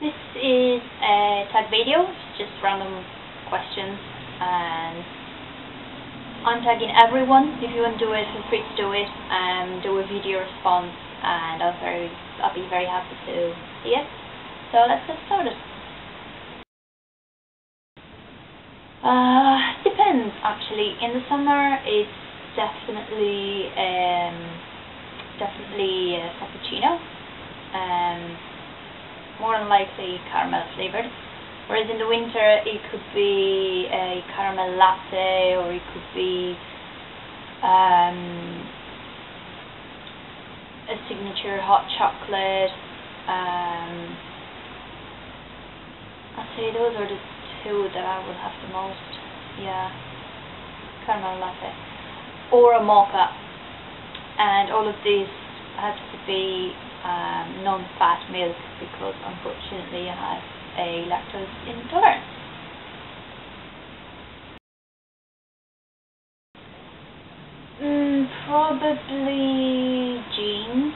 This is a tag video, just random questions, and I'm tagging everyone. If you want to do it, feel free to do it, do a video response, and I'll be very happy to see it. So let's get started. Depends actually. In the summer, it's definitely cappuccino. More than likely caramel flavored. Whereas in the winter, it could be a caramel latte, or it could be a signature hot chocolate. I'd say those are the two that I would have the most. Yeah, caramel latte or a mocha, and all of these has to be non-fat milk, because unfortunately I have a lactose intolerance. Probably jeans.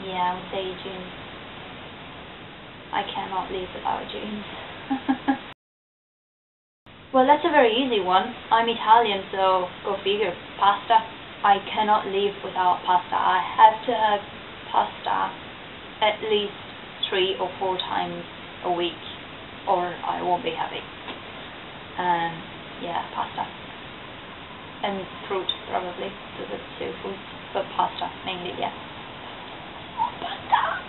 Yeah, I would say jeans. I cannot live without jeans. Well, that's a very easy one. I'm Italian, so go figure. Pasta. I cannot live without pasta. I have to have pasta at least 3 or 4 times a week, or I won't be happy. Yeah, pasta. And fruit, probably. Those are the 2 foods. But pasta, mainly, yeah. Oh, pasta!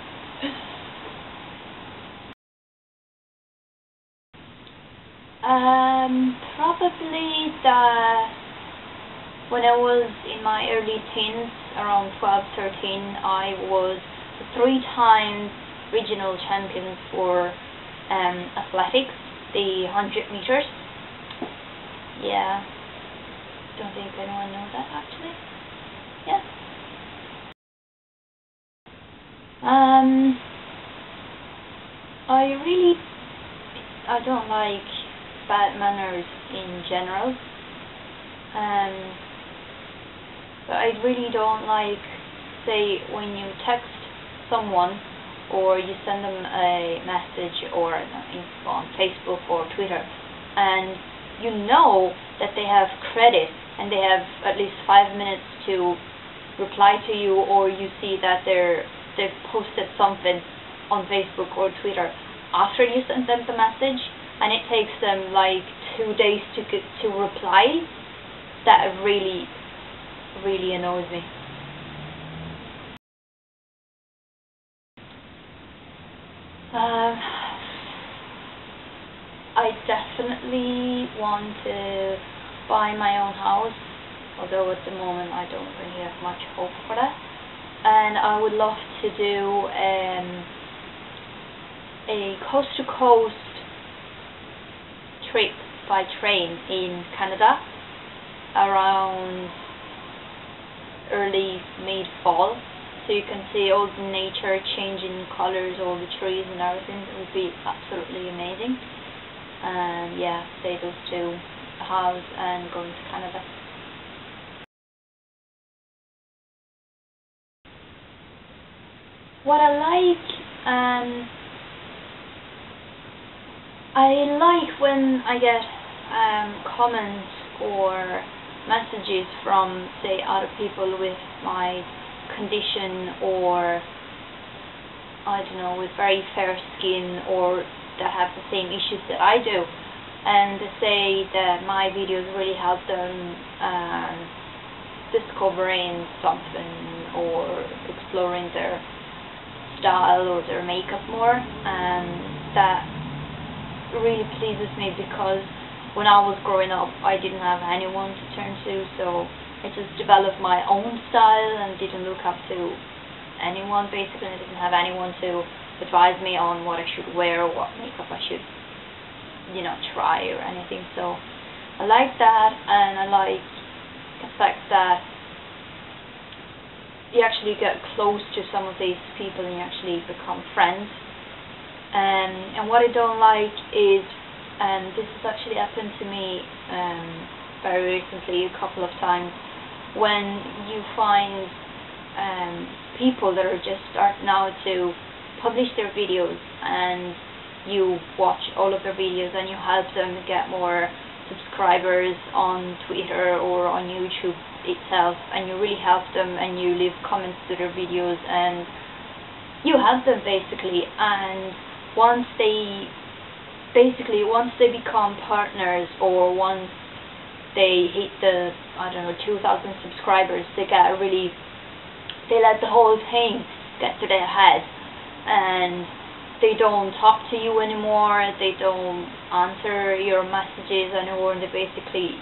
Probably when I was in my early teens, around 12, 13, I was 3 times regional champion for athletics, the 100 meters. Yeah, don't think anyone knows that actually. Yeah. I don't like bad manners in general, but I really don't like, say, when you text someone or you send them a message or on Facebook or Twitter, and you know that they have credit and they have at least 5 minutes to reply to you, or you see that they've posted something on Facebook or Twitter after you sent them the message, and it takes them like 2 days to reply. That really annoys me. I definitely want to buy my own house, although at the moment I don't really have much hope for that. And I would love to do a coast-to-coast trip by train in Canada around early mid-fall, so you can see all the nature changing colors, all the trees and everything. It would be absolutely amazing. Yeah, say those 2, a house and going to Canada. What I like when I get comments or messages from, say, other people with my condition, or I don't know, with very fair skin, or that have the same issues that I do, and they say that my videos really help them discovering something or exploring their style or their makeup more. That really pleases me, because when I was growing up I didn't have anyone to turn to, so I just developed my own style and didn't look up to anyone. Basically, I didn't have anyone to advise me on what I should wear or what makeup I should, try or anything. So I like that, and I like the fact that you actually get close to some of these people and you actually become friends. And what I don't like is, this has actually happened to me very recently, a couple of times, when you find people that are just starting out to publish their videos and you watch all of their videos and you help them get more subscribers on Twitter or on YouTube itself, and you really help them and you leave comments to their videos and you help them basically. And once they become partners, or once they hit the, I don't know, 2,000 subscribers, they let the whole thing get to their head, and they don't talk to you anymore, they don't answer your messages anymore, and you basically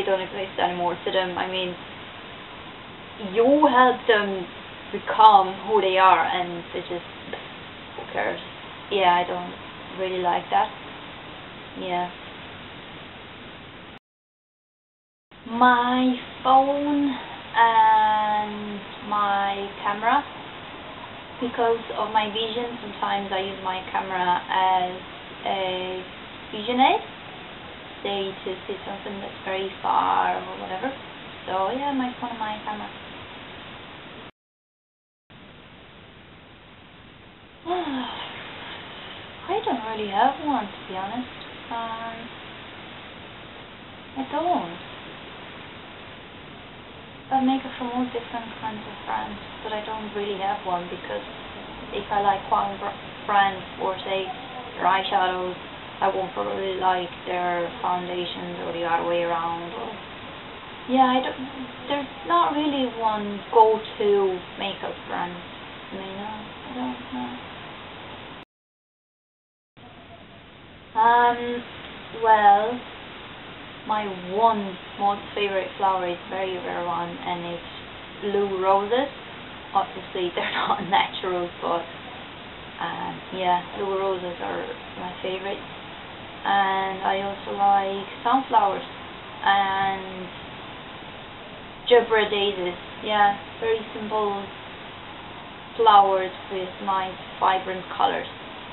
don't exist anymore to them. I mean, you help them become who they are, and they just, who cares? Yeah, I don't really like that. Yeah. My phone and my camera. Because of my vision, sometimes I use my camera as a vision aid, say to see something that's very far or whatever. So yeah, my phone and my camera. I don't really have one, to be honest. I don't. I make it from all different kinds of brands, but I don't really have one, because if I like one brand for, say, their eyeshadows, I won't probably like their foundations, or the other way around. Or yeah, there's not really one go-to makeup brand. I mean, no, I don't know. Well, my one most favorite flower is a very rare one, and it's blue roses. Obviously they're not natural, but yeah, blue roses are my favorite. And I also like sunflowers and Jabra daisies. Yeah, very simple flowers with nice vibrant colors.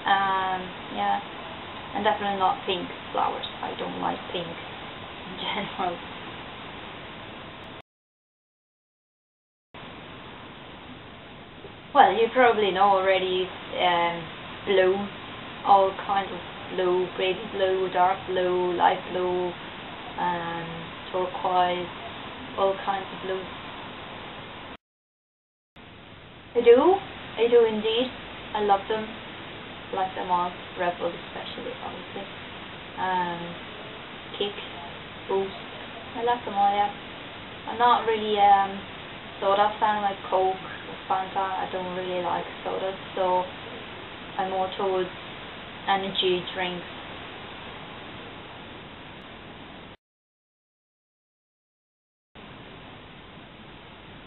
Yeah, and definitely not pink flowers. I don't like pink in general. Well, you probably know already, blue, all kinds of blue, baby blue, dark blue, light blue, turquoise, all kinds of blues. I do indeed. I love them. Like them all. Rebel especially, obviously. Kick, Boost. I like them all, yeah. I'm not really soda fan like Coke or Fanta. I don't really like sodas, so I'm more towards energy drinks.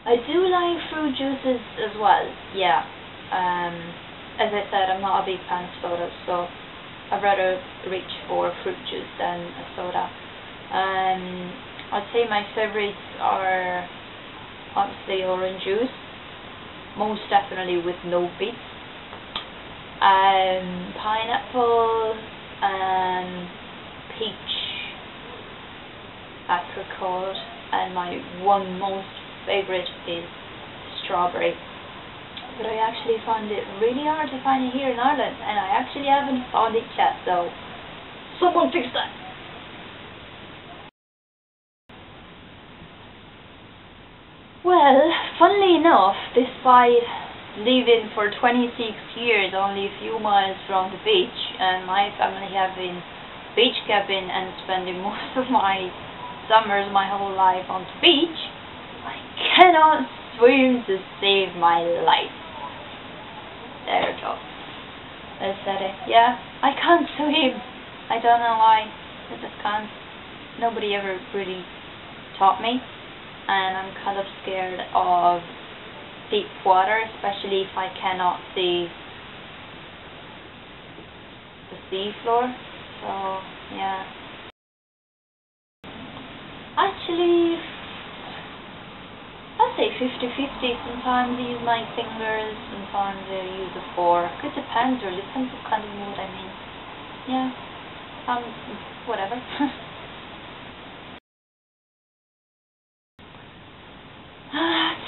I do like fruit juices as well, yeah. As I said, I'm not a big fan of sodas, so I'd rather reach for fruit juice than a soda. I'd say my favorites are obviously orange juice, most definitely with no bits, pineapple, peach, apricot, and my one most favorite is strawberry. But I actually found it really hard to find it here in Ireland, and I actually haven't found it yet, so someone fix that! Well, funnily enough, despite living for 26 years only a few miles from the beach, and my family having beach cabin and spending most of my summers, my whole life on the beach, I cannot swim to save my life. There we go. I said it. Yeah, I can't swim. I don't know why. I just can't. Nobody ever really taught me. And I'm kind of scared of deep water, especially if I cannot see the sea floor. So, yeah. Actually, I'd say 50-50. Sometimes I use my fingers, sometimes I use a fork. It depends really, depends what kind of mood I'm in. Yeah, whatever.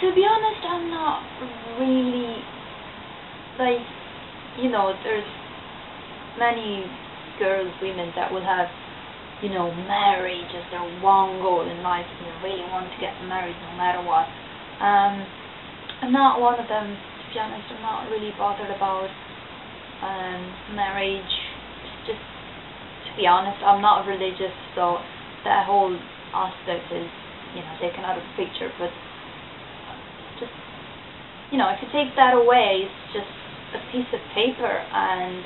To be honest, I'm not really know, there's many girls, women that will have, you know, marriage as their one goal in life, and they really want to get married no matter what. I'm not one of them, to be honest. I'm not really bothered about marriage. It's just, to be honest, I'm not religious, so that whole aspect is, you know, taken out of the picture. But just, you know, if you take that away, it's just a piece of paper. And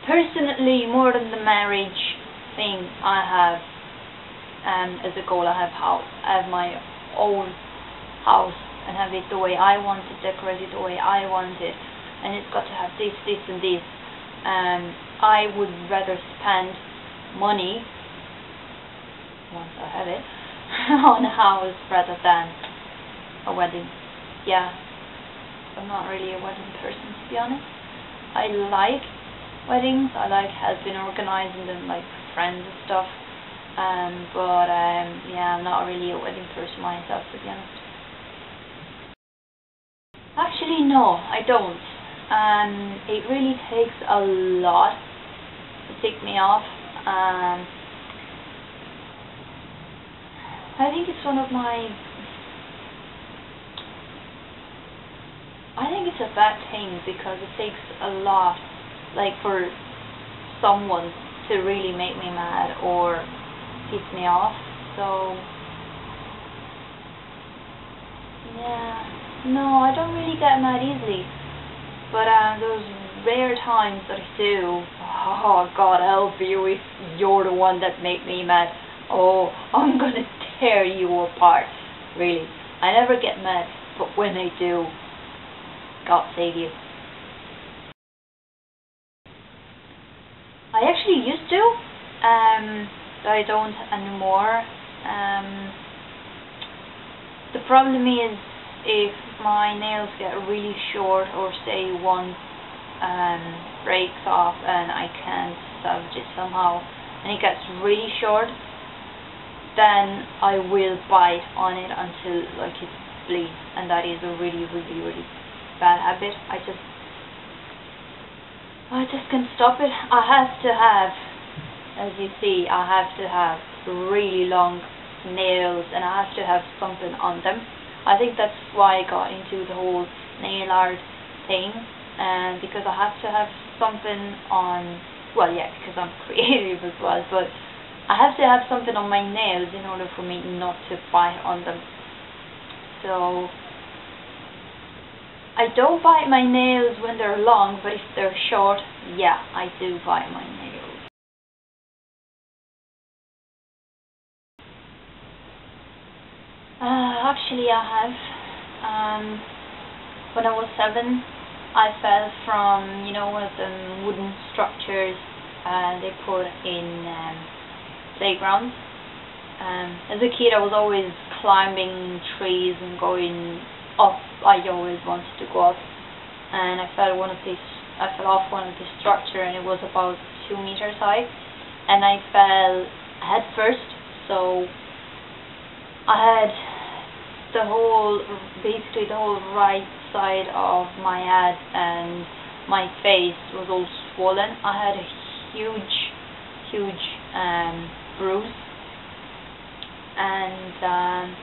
personally, more than the marriage thing, I have as a goal, I have my own house and have it the way I want it, decorated the way I want it, and it's got to have this, this, and this. I would rather spend money once I have it on a house rather than a wedding. Yeah, I'm not really a wedding person, to be honest. I like weddings. I like helping organizing them, like friends and stuff. But yeah, I'm not really a wedding person myself, to be honest. Actually, no, I don't. It really takes a lot to tick me off. I think it's one of my... I think it's a bad thing because it takes a lot, like, for someone to really make me mad or piss me off. So, yeah, no, I don't really get mad easily. But those rare times that I do, oh, God help you if you're the one that make me mad. Oh, I'm gonna tear you apart. Really, I never get mad, but when I do, God save you. I actually used to, but I don't anymore. The problem is if my nails get really short, or say one breaks off and I can't salvage it somehow, and it gets really short, then I will bite on it until like it bleeds, and that is a really, really, really bad habit. I just can't stop it. I have to have, as you see, I have to have really long nails, and I have to have something on them. I think that's why I got into the whole nail art thing, and because I have to have something on, well, yeah, because I'm creative as well, but I have to have something on my nails in order for me not to bite on them. So I don't bite my nails when they're long, but if they're short, yeah, I do bite my nails. Actually, I have. When I was 7, I fell from, you know, one of the wooden structures they put in playgrounds. As a kid, I was always climbing trees and going up. I always wanted to go up, and I fell off one of the structure, and it was about 2 meters high, and I fell head first. So I had basically the whole right side of my head and my face was all swollen. I had a huge bruise, and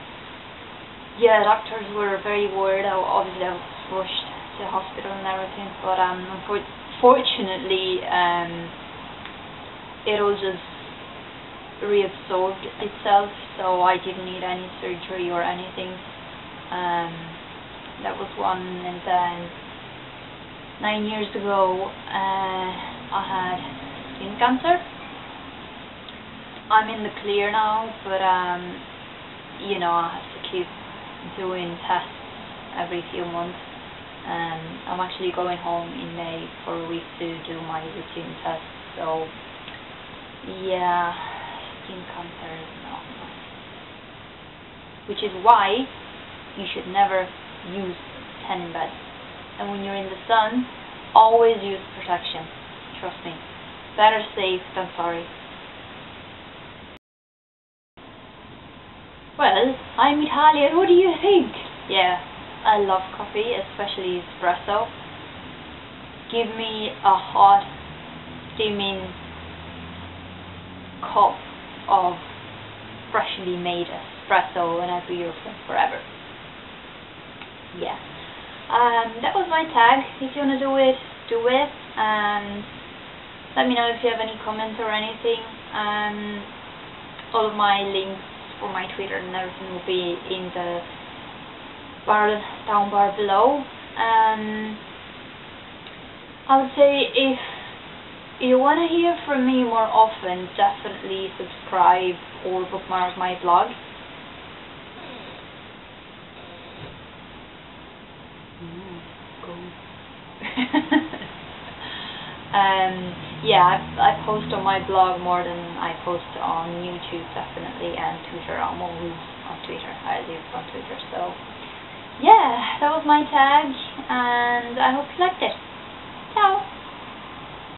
yeah, doctors were very worried. Obviously, I was rushed to the hospital and everything, but unfortunately, it all just reabsorbed itself, so I didn't need any surgery or anything. That was one, and then 9 years ago, I had skin cancer. I'm in the clear now, but you know, I have to keep doing tests every few months. I'm actually going home in May for a week to do my routine tests. So yeah, skin cancer is not nice. Which is why you should never use tanning beds. And when you're in the sun, always use protection. Trust me. Better safe than sorry. Well, I'm Italian, what do you think? Yeah, I love coffee, especially espresso. give me a hot steaming cup of freshly made espresso and I'll be your friend forever. Yeah. That was my tag. If you want to do it, do it. And let me know if you have any comments or anything. All of my links for my Twitter and everything will be in the down bar below. I would say if you want to hear from me more often, definitely subscribe or bookmark my blog. Yeah, I post on my blog more than I post on YouTube, definitely, and Twitter. I'm always on Twitter. I live on Twitter, so yeah, that was my tag, and I hope you liked it.